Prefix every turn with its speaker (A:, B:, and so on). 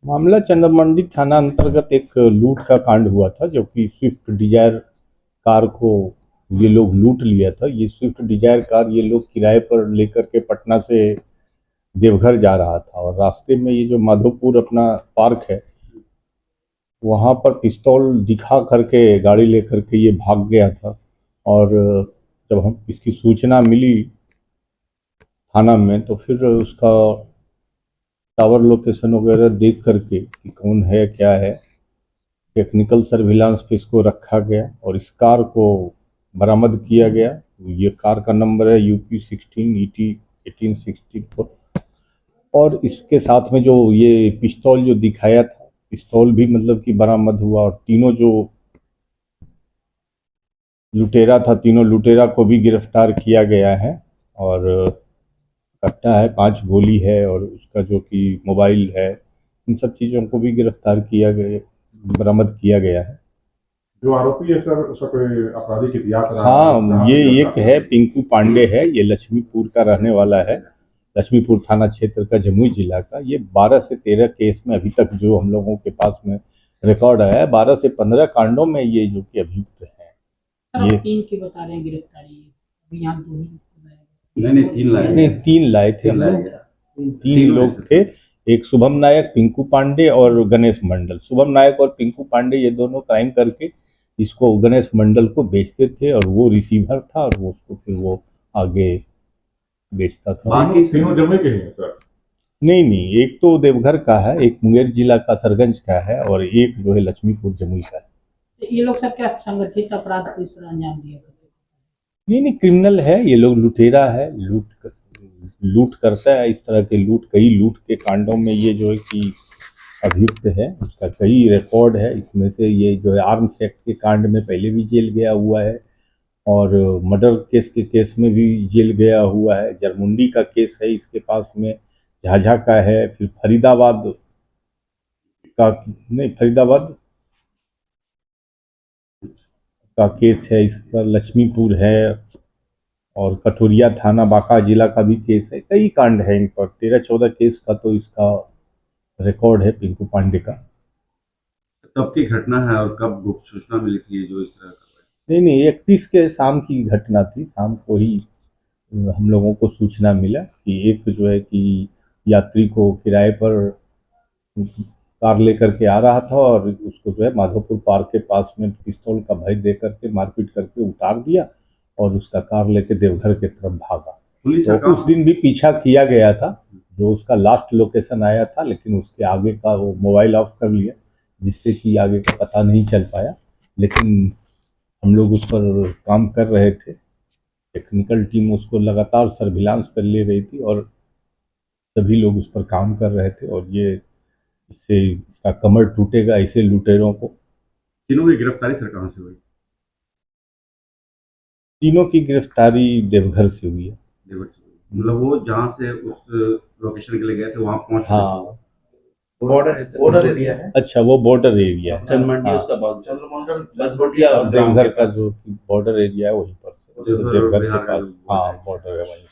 A: मामला चंद्रमंडी थाना अंतर्गत एक लूट का कांड हुआ था, जो कि स्विफ्ट डिजायर कार को ये लोग लूट लिया था। ये स्विफ्ट डिजायर कार ये लोग किराए पर लेकर के पटना से देवघर जा रहा था, और रास्ते में ये जो माधोपुर अपना पार्क है, वहाँ पर पिस्तौल दिखा करके गाड़ी लेकर के ये भाग गया था। और जब हम इसकी सूचना मिली थाना में, तो फिर उसका टावर लोकेशन वगैरह देख करके कि कौन है क्या है, टेक्निकल सर्विलांस पे इसको रखा गया और इस कार को बरामद किया गया। ये कार का नंबर है UP16ET1864। और इसके साथ में जो ये पिस्तौल जो दिखाया था, पिस्तौल भी मतलब कि बरामद हुआ। और तीनों जो लुटेरा था, तीनों लुटेरा को भी गिरफ्तार किया गया है। और कट्टा है, 5 गोली है, और उसका जो कि मोबाइल है, इन सब चीज़ों को भी गिरफ्तार किया गया, बरामद किया गया है।
B: जो आरोपी है सर, उसका कोई आपराधिक इतिहास रहा है?
A: हाँ, ये एक है पिंकू पांडे है, ये लक्ष्मीपुर का रहने वाला है, लक्ष्मीपुर थाना क्षेत्र का, जमुई जिला का। ये 12 से 13 केस में अभी तक जो हम लोगों के पास में रिकॉर्ड आया है, 12 से 15 कांडों में ये जो कि अभियुक्त है।
C: ये 3 की बता रहे हैं गिरफ्तारी, अभी यहाँ 2 ही
A: नहीं 3 लाए थे हम लोग। 3 लोग थे, एक शुभम नायक, पिंकू पांडे और गणेश मंडल। शुभम नायक और पिंकू पांडे ये दोनों क्राइम करके इसको गणेश मंडल को बेचते थे, और वो रिसीवर था, और वो उसको फिर वो आगे बेचता था।
B: बाकी तीनों जमुई के हैं सर?
A: नहीं, एक तो देवघर का है, एक मुंगेर जिला का सरगंज का है, और एक जो है लक्ष्मीपुर जमुई का है।
C: ये लोग सब क्या संगठित अपराध को इस तरह अंजाम दिया?
A: नहीं, क्रिमिनल है ये लोग, लुटेरा है, लूट करता है। इस तरह के कई लूट के कांडों में ये जो है कि अभियुक्त है, उसका कई रिकॉर्ड है। इसमें से ये जो है आर्म्स एक्ट के कांड में पहले भी जेल गया हुआ है, और मर्डर केस में भी जेल गया हुआ है। जरमुंडी का केस है इसके पास में, झाझा का है, फिर फरीदाबाद का केस है इस पर, लक्ष्मीपुर है, और कठोरिया थाना बांका जिला का भी केस है। कई कांड है इन पर, 13-14 केस का तो इसका रिकॉर्ड है पिंकू पांडे का।
D: कब की घटना है और कब गुप्त सूचना मिली थी जो इस तरह का?
A: नहीं, 31 के शाम की घटना थी। शाम को ही हम लोगों को सूचना मिला कि एक जो है कि यात्री को किराए पर कार लेकर के आ रहा था, और उसको जो है माधोपुर पार्क के पास में पिस्तौल का भय दे करके मारपीट करके उतार दिया, और उसका कार लेके देवघर की तरफ भागा। तो उस दिन भी पीछा किया गया था, जो उसका लास्ट लोकेशन आया था, लेकिन उसके आगे का वो मोबाइल ऑफ कर लिया, जिससे कि आगे का पता नहीं चल पाया। लेकिन हम लोग उस पर काम कर रहे थे, टेक्निकल टीम उसको लगातार सर्विलांस पर ले रही थी, और सभी लोग उस पर काम कर रहे थे। और ये इससे इसका कमर टूटेगा ऐसे लुटेरों को।
D: तीनों की गिरफ्तारी सर कहाँ से हुई?
A: तीनों की गिरफ्तारी देवघर से हुई है।
D: मतलब वो जहाँ से उस लोकेशन के लिए गए थे वहाँ पहुँच?
A: हाँ,
E: बॉर्डर एरिया है।
A: अच्छा, वो बॉर्डर एरिया है,
E: चंद्रमंडी उसका बाद बस बोटिया
A: देवघर का जो बॉर्डर एरिया है वहीं पर से, देवघर के पास। हाँ, बॉर्डर है वहीं से।